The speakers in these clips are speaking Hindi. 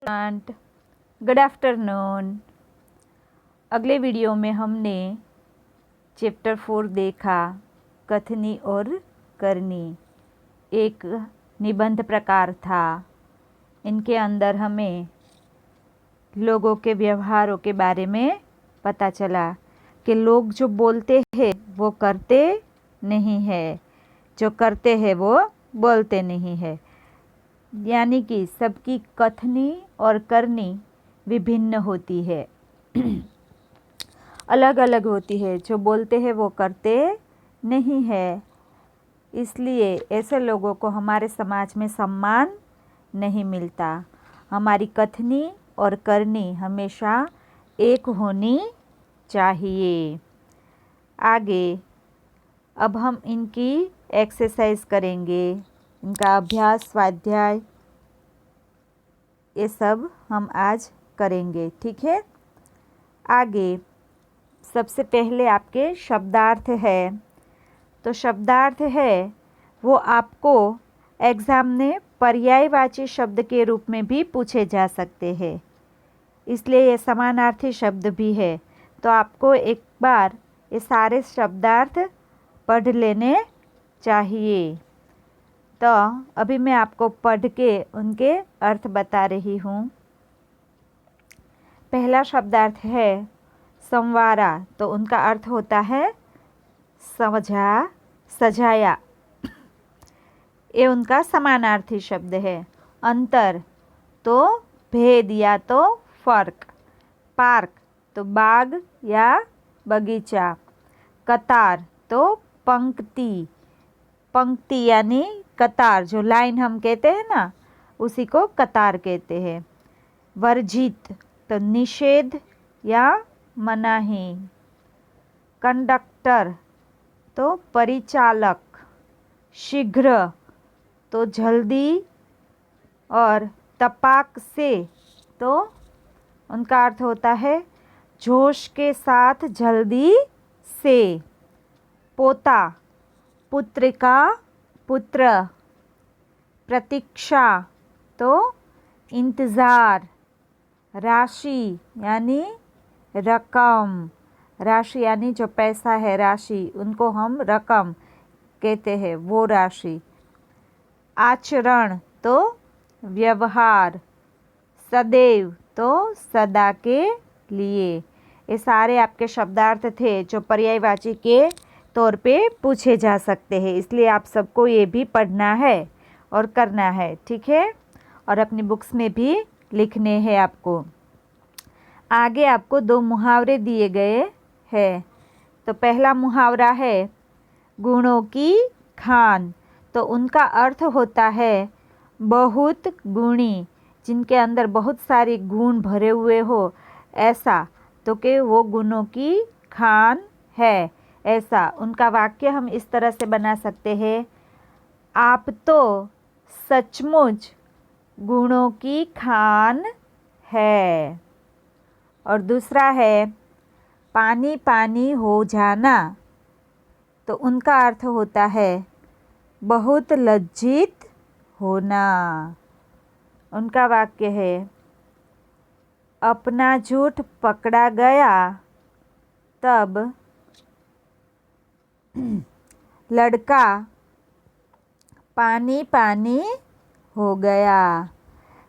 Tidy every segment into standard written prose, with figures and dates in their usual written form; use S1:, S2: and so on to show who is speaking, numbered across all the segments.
S1: And good afternoon. अगले वीडियो में हमने चैप्टर 4 देखा, कथनी और करनी। एक निबंध प्रकार था। इनके अंदर हमें लोगों के व्यवहारों के बारे में पता चला कि लोग जो बोलते हैं वो करते नहीं है, जो करते हैं वो बोलते नहीं है। यानी कि सबकी कथनी और करनी विभिन्न होती है, अलग अलग होती है। जो बोलते हैं वो करते नहीं है, इसलिए ऐसे लोगों को हमारे समाज में सम्मान नहीं मिलता। हमारी कथनी और करनी हमेशा एक होनी चाहिए। आगे अब हम इनकी एक्सरसाइज करेंगे, इनका अभ्यास, स्वाध्याय, ये सब हम आज करेंगे। ठीक है। आगे सबसे पहले आपके शब्दार्थ है। तो शब्दार्थ है वो आपको एग्ज़ाम में पर्यायवाची शब्द के रूप में भी पूछे जा सकते हैं, इसलिए ये समानार्थी शब्द भी है। तो आपको एक बार ये सारे शब्दार्थ पढ़ लेने चाहिए। तो अभी मैं आपको पढ़ के उनके अर्थ बता रही हूँ। पहला शब्दार्थ है संवारा। तो उनका अर्थ होता है समझा, सजाया। ये उनका समानार्थी शब्द है। अंतर तो भेद या तो फर्क। पार्क तो बाग या बगीचा। कतार तो पंक्ति, पंक्ति यानी कतार, जो लाइन हम कहते हैं ना, उसी को कतार कहते हैं। वर्जित तो निषेध या मनाही। कंडक्टर तो परिचालक। शीघ्र तो जल्दी, और तपाक से तो उनका अर्थ होता है जोश के साथ, जल्दी से। पोता पुत्रिका, पुत्र। प्रतीक्षा तो इंतज़ार। राशि यानी रकम। राशि यानी जो पैसा है, राशि, उनको हम रकम कहते हैं, वो राशि। आचरण तो व्यवहार। सदैव तो सदा के लिए। ये सारे आपके शब्दार्थ थे जो पर्यायवाची के तौर पे पूछे जा सकते हैं, इसलिए आप सबको ये भी पढ़ना है और करना है। ठीक है। और अपनी बुक्स में भी लिखने हैं आपको। आगे आपको 2 मुहावरे दिए गए हैं। तो पहला मुहावरा है गुणों की खान। तो उनका अर्थ होता है बहुत गुणी, जिनके अंदर बहुत सारे गुण भरे हुए हो, ऐसा। तो कि वो गुणों की खान है, ऐसा। उनका वाक्य हम इस तरह से बना सकते हैं, आप तो सचमुच गुणों की खान है। और दूसरा है पानी पानी हो जाना। तो उनका अर्थ होता है बहुत लज्जित होना। उनका वाक्य है अपना झूठ पकड़ा गया तब लड़का पानी पानी हो गया।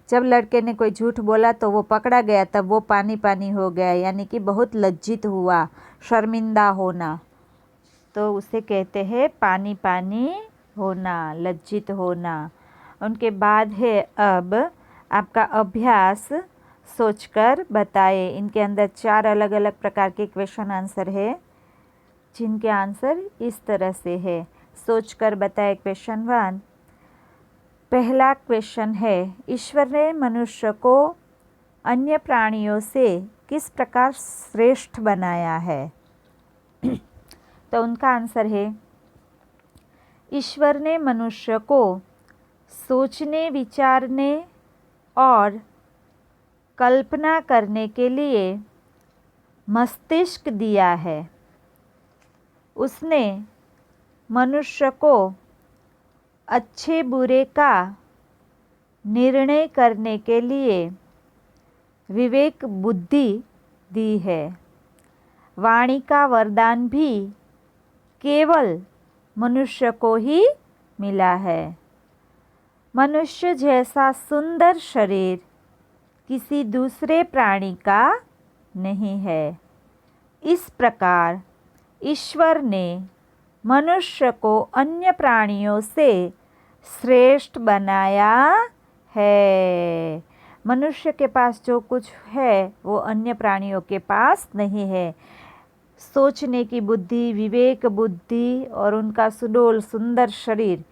S1: जब लड़के ने कोई झूठ बोला तो वो पकड़ा गया, तब वो पानी पानी हो गया, यानी कि बहुत लज्जित हुआ, शर्मिंदा होना। तो उसे कहते हैं पानी पानी होना, लज्जित होना। उनके बाद है अब आपका अभ्यास, सोचकर बताए। इनके अंदर 4 अलग अलग प्रकार के क्वेश्चन आंसर है, जिनके आंसर इस तरह से है। सोचकर बताए क्वेश्चन 1। पहला क्वेश्चन है ईश्वर ने मनुष्य को अन्य प्राणियों से किस प्रकार श्रेष्ठ बनाया है। तो उनका आंसर है ईश्वर ने मनुष्य को सोचने, विचारने और कल्पना करने के लिए मस्तिष्क दिया है। उसने मनुष्य को अच्छे बुरे का निर्णय करने के लिए विवेक बुद्धि दी है। वाणी का वरदान भी केवल मनुष्य को ही मिला है। मनुष्य जैसा सुंदर शरीर किसी दूसरे प्राणी का नहीं है। इस प्रकार ईश्वर ने मनुष्य को अन्य प्राणियों से श्रेष्ठ बनाया है। मनुष्य के पास जो कुछ है वो अन्य प्राणियों के पास नहीं है। सोचने की बुद्धि, विवेक बुद्धि और उनका सुडौल सुंदर शरीर,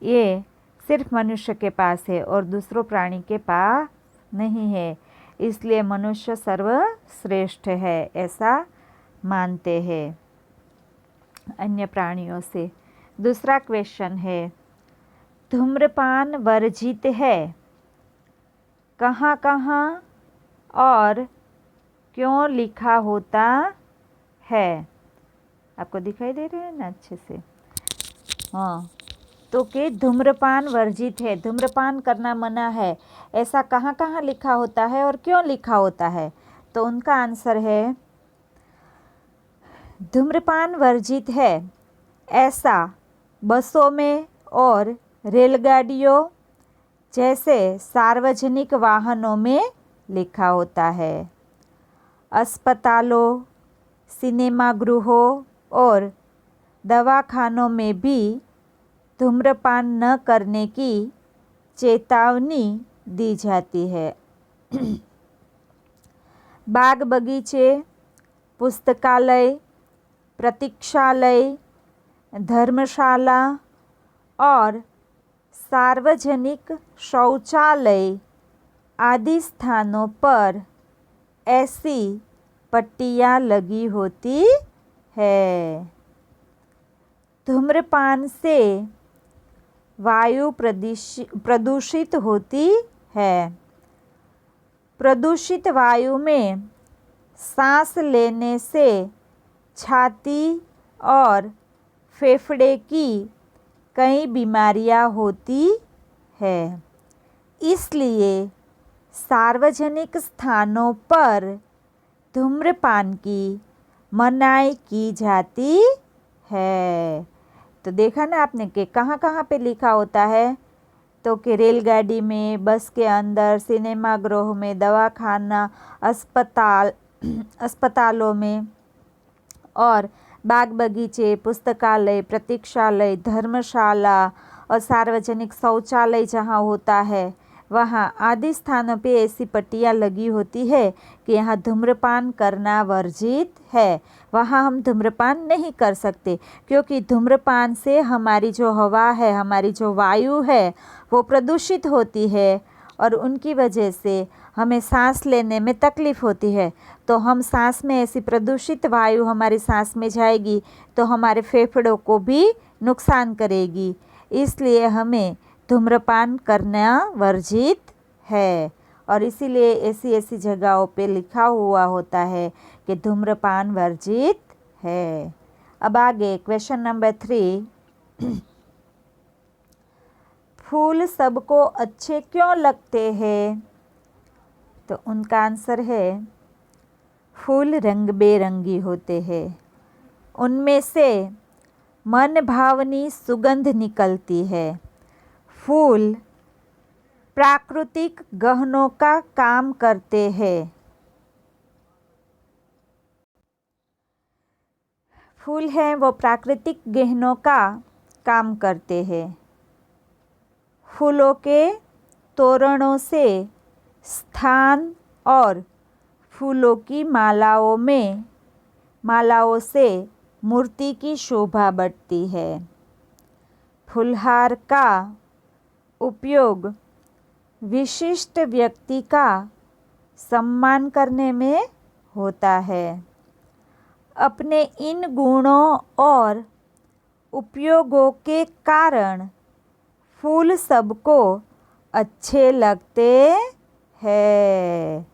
S1: ये सिर्फ मनुष्य के पास है और दूसरों प्राणी के पास नहीं है। इसलिए मनुष्य सर्वश्रेष्ठ है, ऐसा मानते हैं अन्य प्राणियों से। दूसरा क्वेश्चन है, धूम्रपान वर्जित है, कहाँ कहाँ और क्यों लिखा होता है? आपको दिखाई दे रहे हैं ना अच्छे से? हाँ, तो कि धूम्रपान वर्जित है, धूम्रपान करना मना है, ऐसा कहाँ कहाँ लिखा होता है और क्यों लिखा होता है? तो उनका आंसर है, धूम्रपान वर्जित है ऐसा बसों में और रेलगाड़ियों जैसे सार्वजनिक वाहनों में लिखा होता है। अस्पतालों, सिनेमागृहों और दवाखानों में भी धूम्रपान न करने की चेतावनी दी जाती है। बाग बगीचे, पुस्तकालय, प्रतीक्षालय, धर्मशाला और सार्वजनिक शौचालय आदि स्थानों पर ऐसी पट्टियाँ लगी होती है। धूम्रपान से वायु प्रदूषित होती है। प्रदूषित वायु में सांस लेने से छाती और फेफड़े की कई बीमारियां होती है। इसलिए सार्वजनिक स्थानों पर धूम्रपान की मनाही की जाती है। तो देखा ना आपने कि कहाँ कहाँ पे लिखा होता है? तो कि रेलगाड़ी में, बस के अंदर, सिनेमागृह में, दवाखाना, अस्पतालों में और बाग बगीचे, पुस्तकालय, प्रतीक्षालय, धर्मशाला और सार्वजनिक शौचालय जहाँ होता है वहाँ आदि स्थानों पे ऐसी पट्टियाँ लगी होती है कि यहाँ धूम्रपान करना वर्जित है। वहाँ हम धूम्रपान नहीं कर सकते क्योंकि धूम्रपान से हमारी जो हवा है, हमारी जो वायु है वो प्रदूषित होती है और उनकी वजह से हमें सांस लेने में तकलीफ़ होती है। तो हम सांस में ऐसी प्रदूषित वायु हमारी सांस में जाएगी तो हमारे फेफड़ों को भी नुकसान करेगी। इसलिए हमें धूम्रपान करना वर्जित है और इसीलिए ऐसी ऐसी जगहों पे लिखा हुआ होता है कि धूम्रपान वर्जित है। अब आगे क्वेश्चन नंबर 3, फूल सबको अच्छे क्यों लगते हैं? तो उनका आंसर है, फूल रंग बेरंगी होते हैं, उनमें से मन भावनी सुगंध निकलती है। फूल प्राकृतिक गहनों का काम करते हैं। फूल हैं वो प्राकृतिक गहनों का काम करते हैं। फूलों के तोरणों से स्थान और फूलों की मालाओं से मूर्ति की शोभा बढ़ती है। फूलहार का उपयोग विशिष्ट व्यक्ति का सम्मान करने में होता है। अपने इन गुणों और उपयोगों के कारण फूल सबको अच्छे लगते हैं।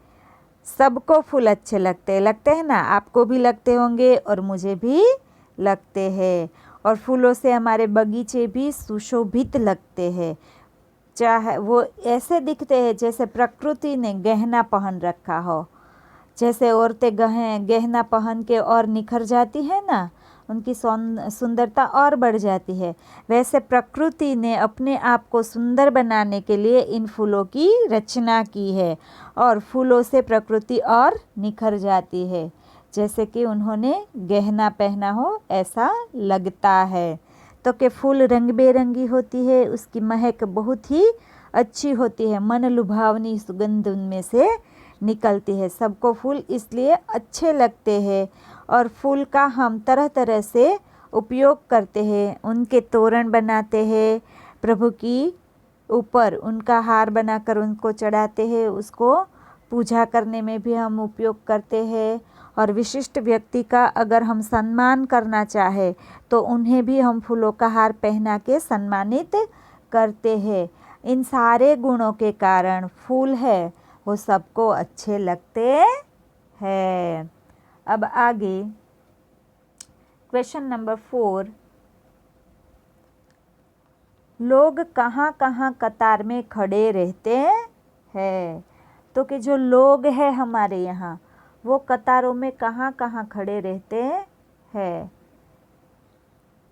S1: सबको फूल अच्छे लगते हैं ना? आपको भी लगते होंगे और मुझे भी लगते हैं। और फूलों से हमारे बगीचे भी सुशोभित लगते हैं। चाहे वो ऐसे दिखते हैं जैसे प्रकृति ने गहना पहन रखा हो। जैसे औरतें गहना पहन के और निखर जाती है ना, उनकी सुंदरता और बढ़ जाती है, वैसे प्रकृति ने अपने आप को सुंदर बनाने के लिए इन फूलों की रचना की है और फूलों से प्रकृति और निखर जाती है, जैसे कि उन्होंने गहना पहना हो ऐसा लगता है। तो के फूल रंग बेरंगी होती है, उसकी महक बहुत ही अच्छी होती है, मन लुभावनी सुगंध उनमें से निकलती है। सबको फूल इसलिए अच्छे लगते हैं और फूल का हम तरह तरह से उपयोग करते हैं। उनके तोरण बनाते हैं, प्रभु की ऊपर उनका हार बनाकर उनको चढ़ाते हैं, उसको पूजा करने में भी हम उपयोग करते हैं। और विशिष्ट व्यक्ति का अगर हम सम्मान करना चाहे तो उन्हें भी हम फूलों का हार पहना के सम्मानित करते हैं। इन सारे गुणों के कारण फूल है वो सबको अच्छे लगते हैं। अब आगे क्वेश्चन नंबर 4, लोग कहाँ कहाँ कतार में खड़े रहते हैं। तो कि जो लोग हैं हमारे यहाँ वो कतारों में कहाँ कहाँ खड़े रहते हैं।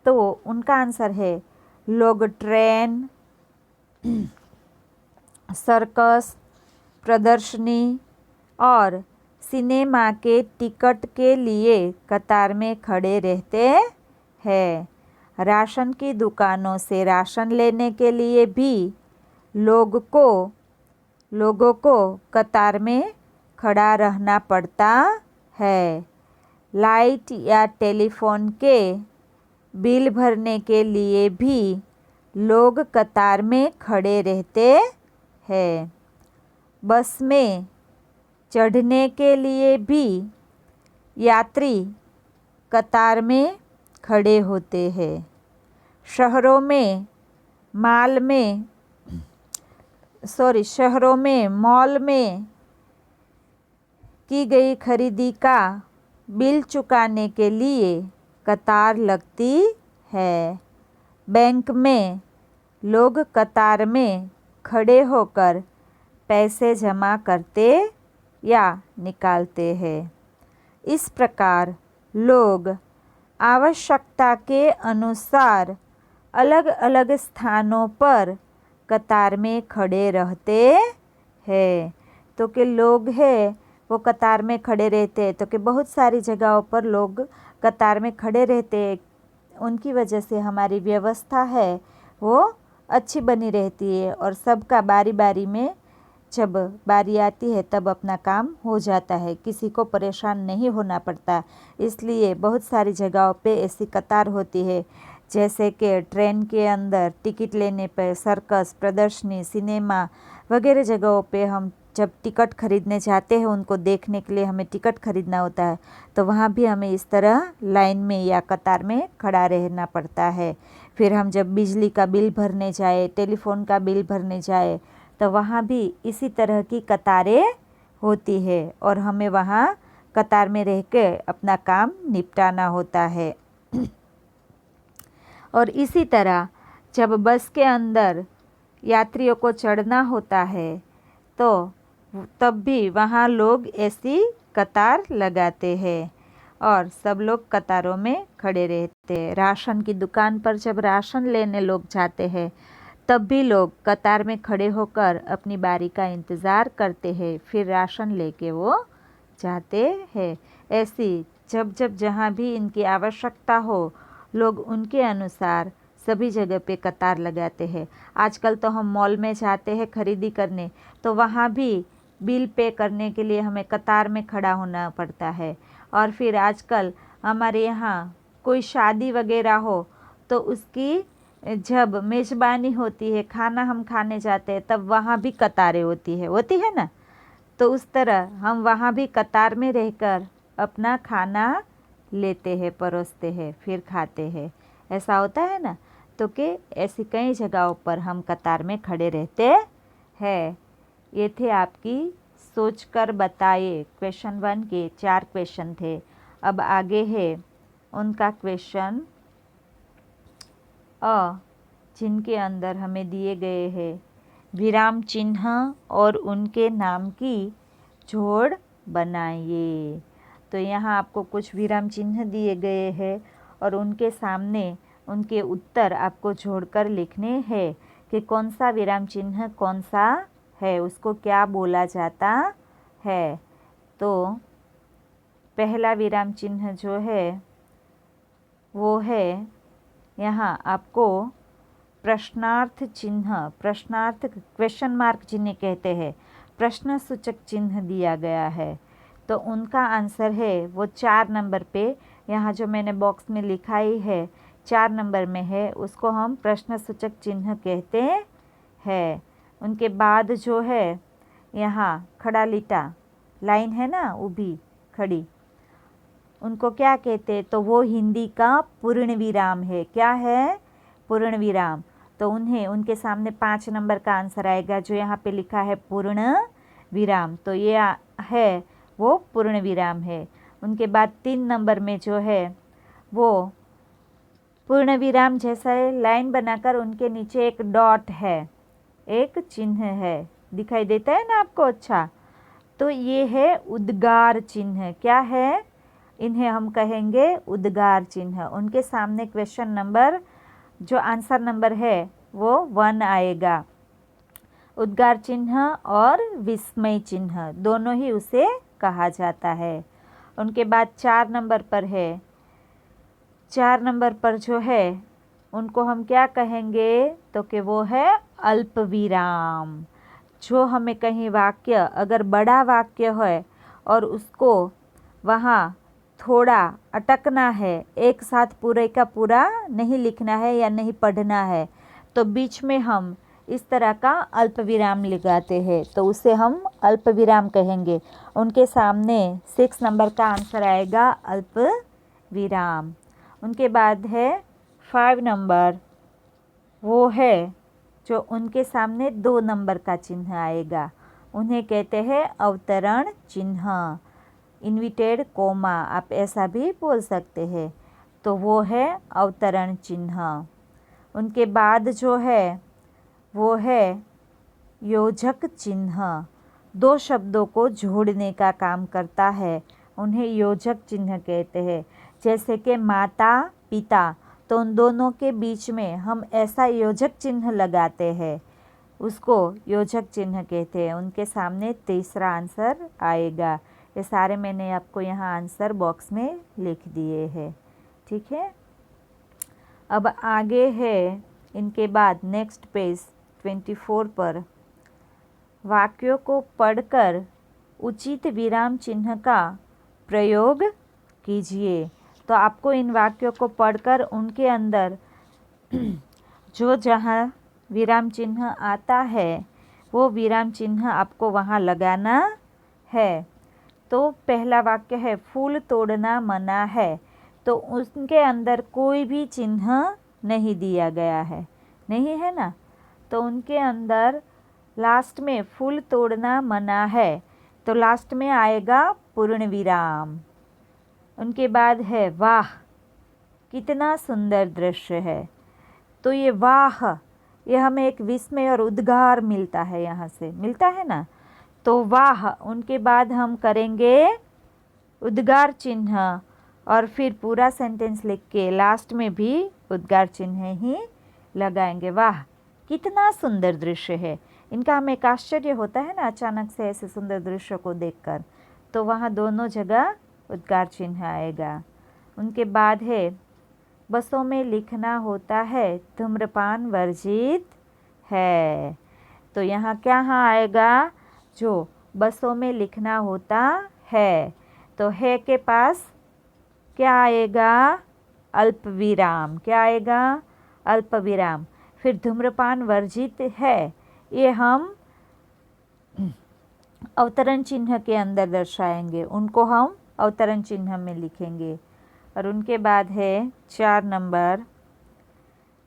S1: तो उनका आंसर है लोग ट्रेन, सर्कस, प्रदर्शनी और सिनेमा के टिकट के लिए कतार में खड़े रहते हैं। राशन की दुकानों से राशन लेने के लिए भी लोगों को कतार में खड़ा रहना पड़ता है। लाइट या टेलीफोन के बिल भरने के लिए भी लोग कतार में खड़े रहते हैं। बस में चढ़ने के लिए भी यात्री कतार में खड़े होते हैं। शहरों में मॉल में की गई खरीदी का बिल चुकाने के लिए कतार लगती है। बैंक में लोग कतार में खड़े होकर पैसे जमा करते या निकालते हैं। इस प्रकार लोग आवश्यकता के अनुसार अलग अलग स्थानों पर कतार में खड़े रहते हैं। तो कि लोग हैं वो कतार में खड़े रहते हैं, तो कि बहुत सारी जगहों पर लोग कतार में खड़े रहते हैं। उनकी वजह से हमारी व्यवस्था है वो अच्छी बनी रहती है और सबका बारी बारी में जब बारी आती है तब अपना काम हो जाता है, किसी को परेशान नहीं होना पड़ता। इसलिए बहुत सारी जगहों पे ऐसी कतार होती है, जैसे कि ट्रेन के अंदर टिकट लेने पर, सर्कस, प्रदर्शनी, सिनेमा वगैरह जगहों पे हम जब टिकट खरीदने जाते हैं, उनको देखने के लिए हमें टिकट खरीदना होता है, तो वहाँ भी हमें इस तरह लाइन में या कतार में खड़ा रहना पड़ता है। फिर हम जब बिजली का बिल भरने जाए, टेलीफोन का बिल भरने जाए, तो वहाँ भी इसी तरह की कतारें होती है और हमें वहाँ कतार में रह के अपना काम निपटाना होता है। और इसी तरह जब बस के अंदर यात्रियों को चढ़ना होता है तो तब भी वहाँ लोग ऐसी कतार लगाते हैं और सब लोग कतारों में खड़े रहते हैं। राशन की दुकान पर जब राशन लेने लोग जाते हैं तब भी लोग कतार में खड़े होकर अपनी बारी का इंतज़ार करते हैं, फिर राशन लेके वो जाते हैं। ऐसी जब जहाँ भी इनकी आवश्यकता हो लोग उनके अनुसार सभी जगह पे कतार लगाते हैं। आजकल तो हम मॉल में जाते हैं खरीदी करने, तो वहाँ भी बिल पे करने के लिए हमें कतार में खड़ा होना पड़ता है। और फिर आजकल हमारे यहाँ कोई शादी वगैरह हो तो उसकी जब मेज़बानी होती है, खाना हम खाने जाते हैं, तब वहाँ भी कतारें होती है ना। तो उस तरह हम वहाँ भी कतार में रहकर अपना खाना लेते हैं, परोसते हैं, फिर खाते हैं, ऐसा होता है ना। तो कि ऐसी कई जगहों पर हम कतार में खड़े रहते हैं। ये थे आपकी सोचकर बताइए क्वेश्चन 1 के 4 क्वेश्चन थे। अब आगे है उनका क्वेश्चन जिनके अंदर हमें दिए गए हैं विराम चिन्ह और उनके नाम की जोड़ बनाइए। तो यहाँ आपको कुछ विराम चिन्ह दिए गए हैं और उनके सामने उनके उत्तर आपको जोड़कर लिखने हैं कि कौन सा विराम चिन्ह कौन सा है, उसको क्या बोला जाता है। तो पहला विराम चिन्ह जो है वो है यहाँ आपको प्रश्नार्थ चिन्ह, प्रश्नार्थ क्वेश्चन मार्क जिन्हें कहते हैं, प्रश्न सूचक चिन्ह दिया गया है। तो उनका आंसर है वो 4 नंबर पे, यहाँ जो मैंने बॉक्स में लिखाई है 4 नंबर में है, उसको हम प्रश्न सूचक चिन्ह कहते हैं। उनके बाद जो है यहाँ खड़ा लिटा लाइन है ना, ऊभी खड़ी, उनको क्या कहते हैं, तो वो हिंदी का पूर्ण विराम है। क्या है? पूर्ण विराम। तो उन्हें उनके सामने 5 नंबर का आंसर आएगा जो यहाँ पे लिखा है पूर्ण विराम, तो ये है वो पूर्ण विराम है। उनके बाद 3 नंबर में जो है वो पूर्ण विराम जैसा है, लाइन बनाकर उनके नीचे एक डॉट है, एक चिन्ह है, दिखाई देता है ना आपको? अच्छा, तो ये है उद्गार चिन्ह। क्या है? इन्हें हम कहेंगे उद्गार चिन्ह। उनके सामने क्वेश्चन नंबर जो आंसर नंबर है वो 1 आएगा। उद्गार चिन्ह और विस्मय चिन्ह दोनों ही उसे कहा जाता है। उनके बाद 4 नंबर पर है, 4 नंबर पर जो है उनको हम क्या कहेंगे, तो कि वो है अल्प विराम। जो हमें कहीं वाक्य अगर बड़ा वाक्य है और उसको वहाँ थोड़ा अटकना है, एक साथ पूरे का पूरा नहीं लिखना है या नहीं पढ़ना है, तो बीच में हम इस तरह का अल्प विराम लगाते हैं, तो उसे हम अल्प विराम कहेंगे। उनके सामने 6 नंबर का आंसर आएगा अल्प विराम। उनके बाद है 5 नंबर, वो है जो उनके सामने 2 नंबर का चिन्ह आएगा, उन्हें कहते हैं अवतरण चिन्ह, इन्विटेड कोमा, आप ऐसा भी बोल सकते हैं। तो वो है अवतरण चिन्ह। उनके बाद जो है वो है योजक चिन्ह, 2 शब्दों को जोड़ने का काम करता है, उन्हें योजक चिन्ह कहते हैं। जैसे कि माता पिता, तो उन दोनों के बीच में हम ऐसा योजक चिन्ह लगाते हैं, उसको योजक चिन्ह कहते हैं। उनके सामने तीसरा आंसर आएगा। ये सारे मैंने आपको यहाँ आंसर बॉक्स में लिख दिए हैं, ठीक है। अब आगे है इनके बाद नेक्स्ट पेज 24 पर, वाक्यों को पढ़कर उचित विराम चिन्ह का प्रयोग कीजिए। तो आपको इन वाक्यों को पढ़कर उनके अंदर जो जहाँ विराम चिन्ह आता है वो विराम चिन्ह आपको वहाँ लगाना है। तो पहला वाक्य है फूल तोड़ना मना है, तो उसके अंदर कोई भी चिन्ह नहीं दिया गया है, नहीं है ना, तो उनके अंदर लास्ट में फूल तोड़ना मना है, तो लास्ट में आएगा पूर्ण विराम। उनके बाद है वाह कितना सुंदर दृश्य है, तो ये वाह, ये हमें एक विस्मय और उद्गार मिलता है, यहाँ से मिलता है ना, तो वाह। उनके बाद हम करेंगे उद्गार चिन्ह और फिर पूरा सेंटेंस लिख के लास्ट में भी उद्गार चिन्ह ही लगाएंगे। वाह कितना सुंदर दृश्य है, इनका हमें एक आश्चर्य होता है ना अचानक से ऐसे सुंदर दृश्य को देखकर, तो वहाँ दोनों जगह उद्गार चिन्ह आएगा। उनके बाद है बसों में लिखना होता है धूम्रपान वर्जित है, तो यहाँ क्या आएगा, जो बसों में लिखना होता है, तो है के पास क्या आएगा, अल्प विराम। क्या आएगा, अल्प विराम। फिर धूम्रपान वर्जित है, ये हम अवतरण चिन्ह के अंदर दर्शाएंगे, उनको हम अवतरण चिन्ह में लिखेंगे। और उनके बाद है 4 नंबर,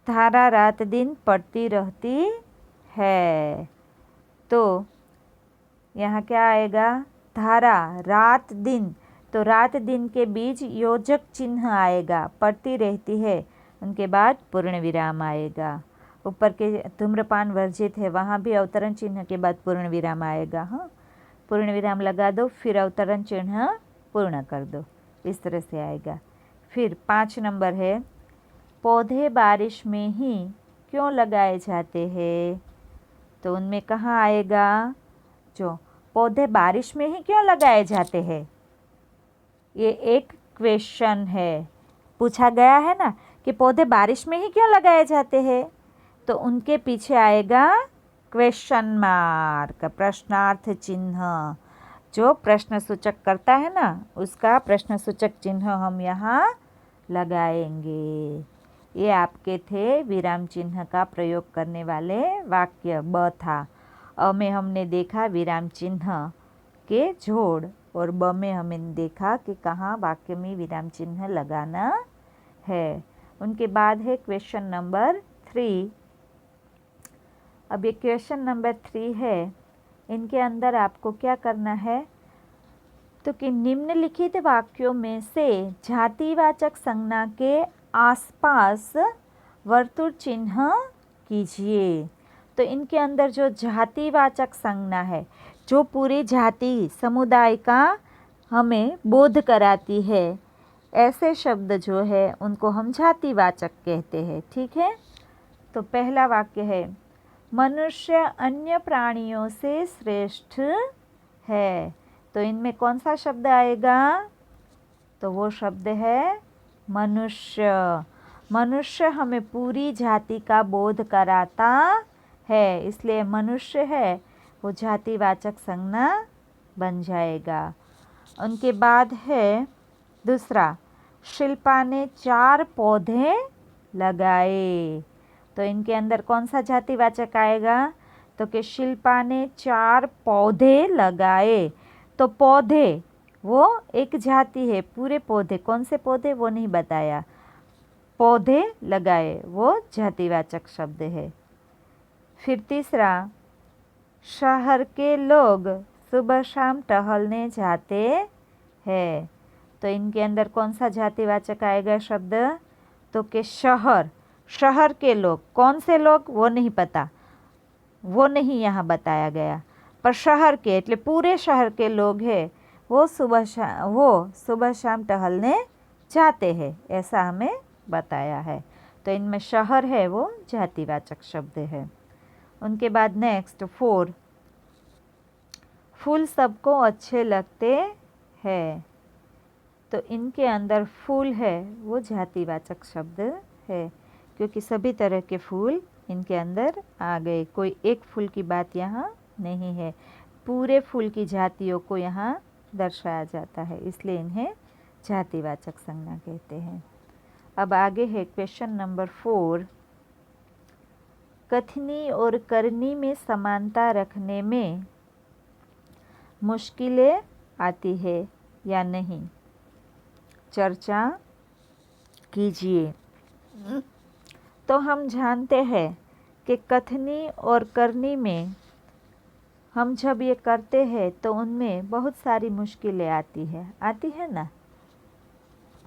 S1: धारा रात दिन पड़ती रहती है, तो यहाँ क्या आएगा, धारा रात दिन, तो रात दिन के बीच योजक चिन्ह आएगा, पड़ती रहती है, उनके बाद पूर्ण विराम आएगा। ऊपर के धूम्रपान वर्जित है वहाँ भी अवतरण चिन्ह के बाद पूर्ण विराम आएगा। हाँ, पूर्ण विराम लगा दो, फिर अवतरण चिन्ह पूर्ण कर दो, इस तरह से आएगा। फिर 5 नंबर है, पौधे बारिश में ही क्यों लगाए जाते हैं? तो उनमें कहाँ आएगा? जो पौधे बारिश में ही क्यों लगाए जाते हैं, ये एक क्वेश्चन है, पूछा गया है ना कि पौधे बारिश में ही क्यों लगाए जाते हैं, तो उनके पीछे आएगा क्वेश्चन मार्क, प्रश्नार्थ चिन्ह। जो प्रश्न सूचक करता है ना, उसका प्रश्न सूचक चिन्ह हम यहाँ लगाएंगे। ये आपके थे विराम चिन्ह का प्रयोग करने वाले वाक्य। ब था, अ में हमने देखा विराम चिन्ह के जोड़, और ब में हमने देखा कि कहाँ वाक्य में विराम चिन्ह लगाना है। उनके बाद है क्वेश्चन नंबर 3। अब ये क्वेश्चन नंबर 3 है, इनके अंदर आपको क्या करना है, तो कि निम्नलिखित वाक्यों में से जातिवाचक संज्ञा के आसपास वर्तुल चिन्ह कीजिए। तो इनके अंदर जो जातिवाचक संज्ञा है, जो पूरी जाति समुदाय का हमें बोध कराती है, ऐसे शब्द जो है उनको हम जातिवाचक कहते हैं। ठीक है, तो पहला वाक्य है, मनुष्य अन्य प्राणियों से श्रेष्ठ है। तो इनमें कौन सा शब्द आएगा? तो वो शब्द है मनुष्य। मनुष्य हमें पूरी जाति का बोध कराता है, इसलिए मनुष्य है वो जातिवाचक संज्ञा बन जाएगा। उनके बाद है दूसरा, शिल्पा ने 4 पौधे लगाए। तो इनके अंदर कौन सा जातिवाचक आएगा? तो कि शिल्पा ने 4 पौधे लगाए। तो पौधे वो एक जाति है, पूरे पौधे, कौन से पौधे वो नहीं बताया, पौधे लगाए वो जातिवाचक शब्द है। फिर तीसरा, शहर के लोग सुबह शाम टहलने जाते हैं। तो इनके अंदर कौन सा जातिवाचक आएगा शब्द? तो कि शहर, शहर के लोग, कौन से लोग वो नहीं पता, वो नहीं यहाँ बताया गया, पर शहर के એટલે पूरे शहर के लोग हैं वो सुबह शाम टहलने जाते हैं, ऐसा हमें बताया है। तो इनमें शहर है वो जातिवाचक शब्द है। उनके बाद नेक्स्ट 4, फूल सबको अच्छे लगते हैं। तो इनके अंदर फूल है वो जातिवाचक शब्द है, क्योंकि सभी तरह के फूल इनके अंदर आ गए, कोई एक फूल की बात यहाँ नहीं है, पूरे फूल की जातियों को यहाँ दर्शाया जाता है, इसलिए इन्हें जातिवाचक संज्ञा कहते हैं। अब आगे है क्वेश्चन नंबर 4, कथनी और करनी में समानता रखने में मुश्किलें आती है या नहीं, चर्चा कीजिए। तो हम जानते हैं कि कथनी और करनी में हम जब ये करते हैं तो उनमें बहुत सारी मुश्किलें आती है ना,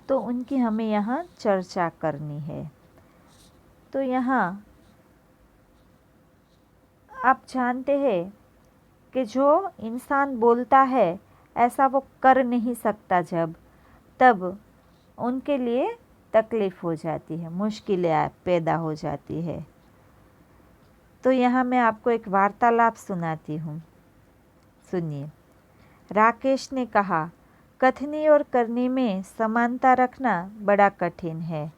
S1: तो उनकी हमें यहाँ चर्चा करनी है। तो यहाँ आप जानते हैं कि जो इंसान बोलता है ऐसा वो कर नहीं सकता, तब उनके लिए तकलीफ़ हो जाती है, मुश्किलें पैदा हो जाती है। तो यहाँ मैं आपको एक वार्तालाप सुनाती हूँ, सुनिए। राकेश ने कहा, कथनी और करनी में समानता रखना बड़ा कठिन है,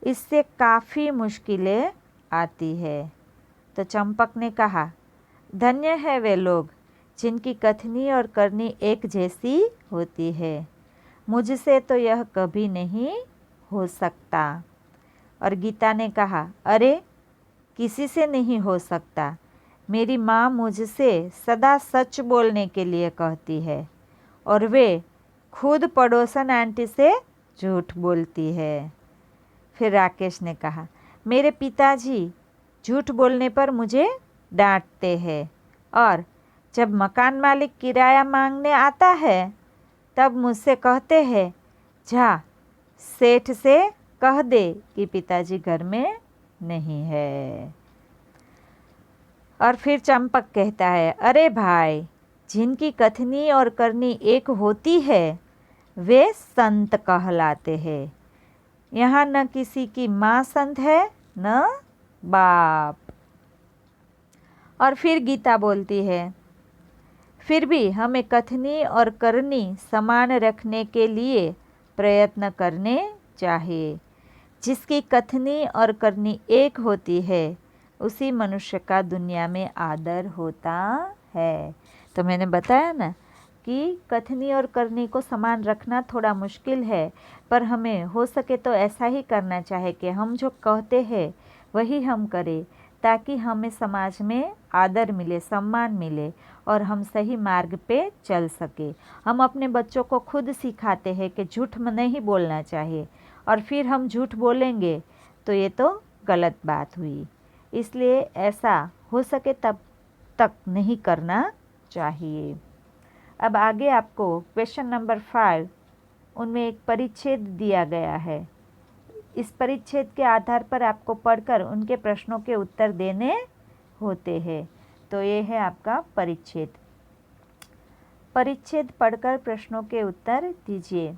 S1: इससे काफ़ी मुश्किलें आती है। तो चंपक ने कहा, धन्य है वे लोग जिनकी कथनी और करनी एक जैसी होती है, मुझसे तो यह कभी नहीं हो सकता। और गीता ने कहा, अरे किसी से नहीं हो सकता, मेरी माँ मुझसे सदा सच बोलने के लिए कहती है और वे खुद पड़ोसन आंटी से झूठ बोलती है। फिर राकेश ने कहा, मेरे पिताजी झूठ बोलने पर मुझे डांटते हैं और जब मकान मालिक किराया मांगने आता है तब मुझसे कहते हैं, जा सेठ से कह दे कि पिताजी घर में नहीं है। और फिर चंपक कहता है, अरे भाई, जिनकी कथनी और करनी एक होती है वे संत कहलाते हैं। यहाँ न किसी की माँ संत है न बाप। और फिर गीता बोलती है, फिर भी हमें कथनी और करनी समान रखने के लिए प्रयत्न करने चाहिए। जिसकी कथनी और करनी एक होती है उसी मनुष्य का दुनिया में आदर होता है। तो मैंने बताया ना कि कथनी और करनी को समान रखना थोड़ा मुश्किल है, पर हमें हो सके तो ऐसा ही करना चाहिए कि हम जो कहते हैं वही हम करें, ताकि हमें समाज में आदर मिले, सम्मान मिले और हम सही मार्ग पे चल सके। हम अपने बच्चों को खुद सिखाते हैं कि झूठ नहीं बोलना चाहिए, और फिर हम झूठ बोलेंगे तो ये तो गलत बात हुई। इसलिए ऐसा हो सके तब तक नहीं करना चाहिए। अब आगे आपको क्वेश्चन नंबर 5, उनमें एक परिच्छेद दिया गया है। इस परिच्छेद के आधार पर आपको पढ़कर उनके प्रश्नों के उत्तर देने होते हैं। तो ये है आपका परिच्छेद। परिच्छेद पढ़कर प्रश्नों के उत्तर दीजिए।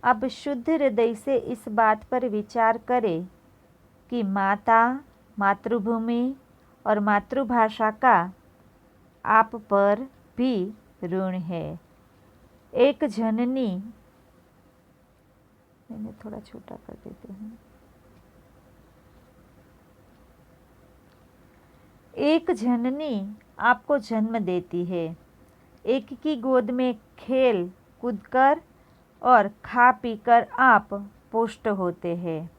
S1: अब शुद्ध हृदय से इस बात पर विचार करें कि माता, मातृभूमि और मातृभाषा का आप पर भी ऋण है। एक जननी, मैंने थोड़ा छोटा कर देती हूँ। एक जननी आपको जन्म देती है। एक की गोद में खेल कूदकर और खा पीकर आप पुष्ट होते हैं,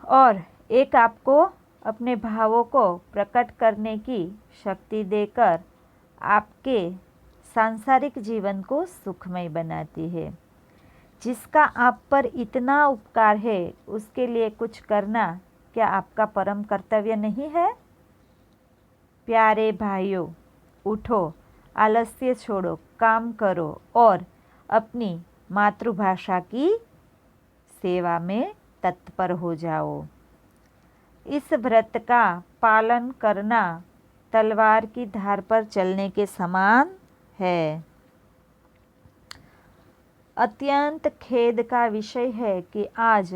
S1: और एक आपको अपने भावों को प्रकट करने की शक्ति देकर आपके सांसारिक जीवन को सुखमय बनाती है। जिसका आप पर इतना उपकार है उसके लिए कुछ करना क्या आपका परम कर्तव्य नहीं है? प्यारे भाइयों, उठो, आलस्य छोड़ो, काम करो और अपनी मातृभाषा की सेवा में तत्पर हो जाओ। इस व्रत का पालन करना तलवार की धार पर चलने के समान है। अत्यंत खेद का विषय है कि आज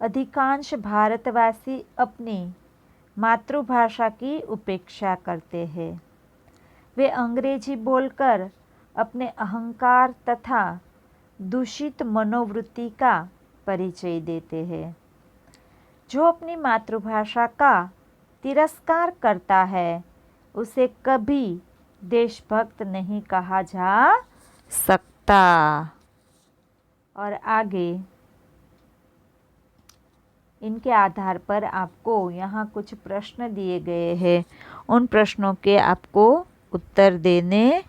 S1: अधिकांश भारतवासी अपनी मातृभाषा की उपेक्षा करते हैं। वे अंग्रेजी बोलकर अपने अहंकार तथा दूषित मनोवृत्ति का परिचय देते हैं। जो अपनी मातृभाषा का तिरस्कार करता है उसे कभी देशभक्त नहीं कहा जा सकता। और आगे इनके आधार पर आपको यहाँ कुछ प्रश्न दिए गए हैं, उन प्रश्नों के आपको उत्तर देने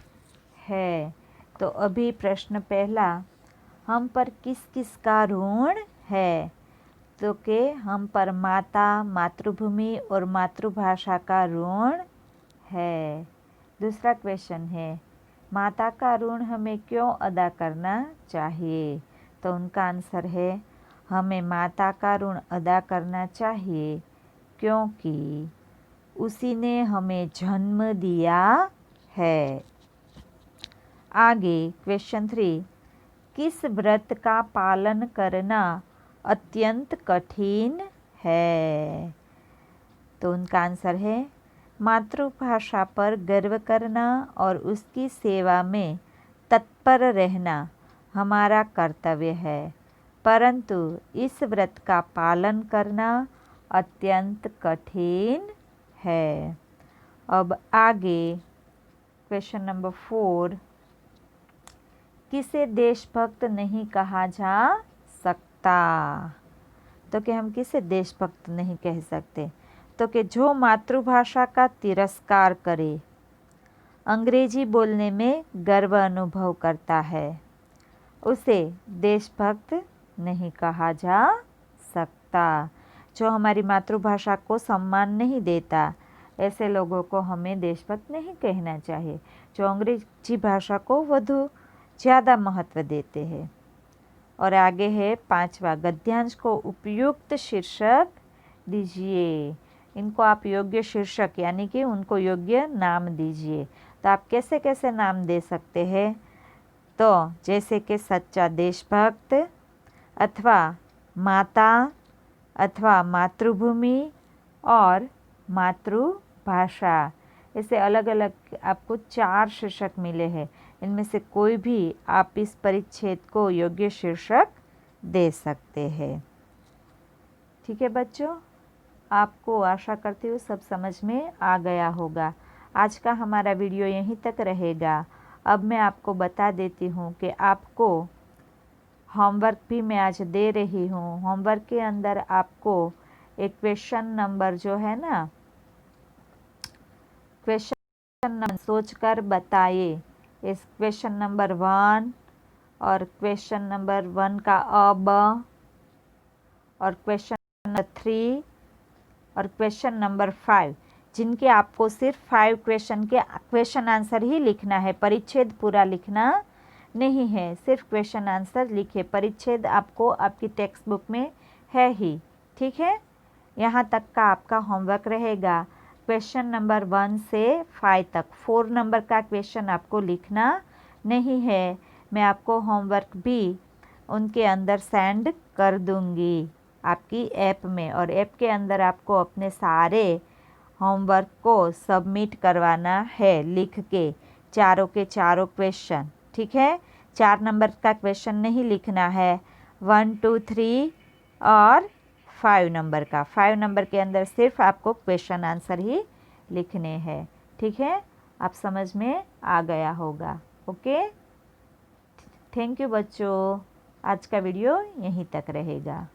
S1: हैं। तो अभी प्रश्न पहला, हम पर किस किस का ऋण है? तो कि हम पर माता, मातृभूमि और मातृभाषा का ऋण है। दूसरा क्वेश्चन है, माता का ऋण हमें क्यों अदा करना चाहिए? तो उनका आंसर है, हमें माता का ऋण अदा करना चाहिए क्योंकि उसी ने हमें जन्म दिया है। आगे क्वेश्चन 3, किस व्रत का पालन करना अत्यंत कठिन है? तो उनका आंसर है, मातृभाषा पर गर्व करना और उसकी सेवा में तत्पर रहना हमारा कर्तव्य है, परंतु इस व्रत का पालन करना अत्यंत कठिन है। अब आगे क्वेश्चन नंबर 4, किसे देशभक्त नहीं कहा जा सकता? तो कि हम किसे देशभक्त नहीं कह सकते? तो कि जो मातृभाषा का तिरस्कार करे, अंग्रेजी बोलने में गर्व अनुभव करता है, उसे देशभक्त नहीं कहा जा सकता। जो हमारी मातृभाषा को सम्मान नहीं देता, ऐसे लोगों को हमें देशभक्त नहीं कहना चाहिए। जो अंग्रेजी भाषा को ज़्यादा महत्व देते हैं। और आगे है 5वां, गद्यांश को उपयुक्त शीर्षक दीजिए। इनको आप योग्य शीर्षक यानी कि उनको योग्य नाम दीजिए। तो आप कैसे कैसे नाम दे सकते हैं? तो जैसे कि सच्चा देशभक्त, अथवा माता, अथवा मातृभूमि और मातृभाषा। ऐसे अलग अलग आपको 4 शीर्षक मिले हैं। इनमें से कोई भी आप इस परिच्छेद को योग्य शीर्षक दे सकते हैं। ठीक है बच्चों, आपको आशा करती हूँ सब समझ में आ गया होगा। आज का हमारा वीडियो यहीं तक रहेगा। अब मैं आपको बता देती हूँ कि आपको होमवर्क भी मैं आज दे रही हूँ। होमवर्क के अंदर आपको एक क्वेश्चन नंबर जो है ना, क्वेश्चन नंबर सोचकर बताइए। इस क्वेश्चन नंबर 1 और क्वेश्चन नंबर 1 का अब, और क्वेश्चन नंबर 3 और क्वेश्चन नंबर 5, जिनके आपको सिर्फ 5 क्वेश्चन के क्वेश्चन आंसर ही लिखना है। परिच्छेद पूरा लिखना नहीं है, सिर्फ क्वेश्चन आंसर लिखिए। परिच्छेद आपको आपकी टेक्स्ट बुक में है ही। ठीक है, यहाँ तक का आपका होमवर्क रहेगा। क्वेश्चन नंबर 1 से 5 तक 4 नंबर का क्वेश्चन आपको लिखना नहीं है। मैं आपको होमवर्क भी उनके अंदर सेंड कर दूंगी आपकी ऐप में, और ऐप के अंदर आपको अपने सारे होमवर्क को सबमिट करवाना है लिख के, चारों के चारों क्वेश्चन। ठीक है, 4 नंबर का क्वेश्चन नहीं लिखना है, 1, 2, 3 और 5 नंबर का। 5 नंबर के अंदर सिर्फ आपको क्वेश्चन आंसर ही लिखने हैं। ठीक है, आप समझ में आ गया होगा। ओके, थैंक यू बच्चों। आज का वीडियो यहीं तक रहेगा।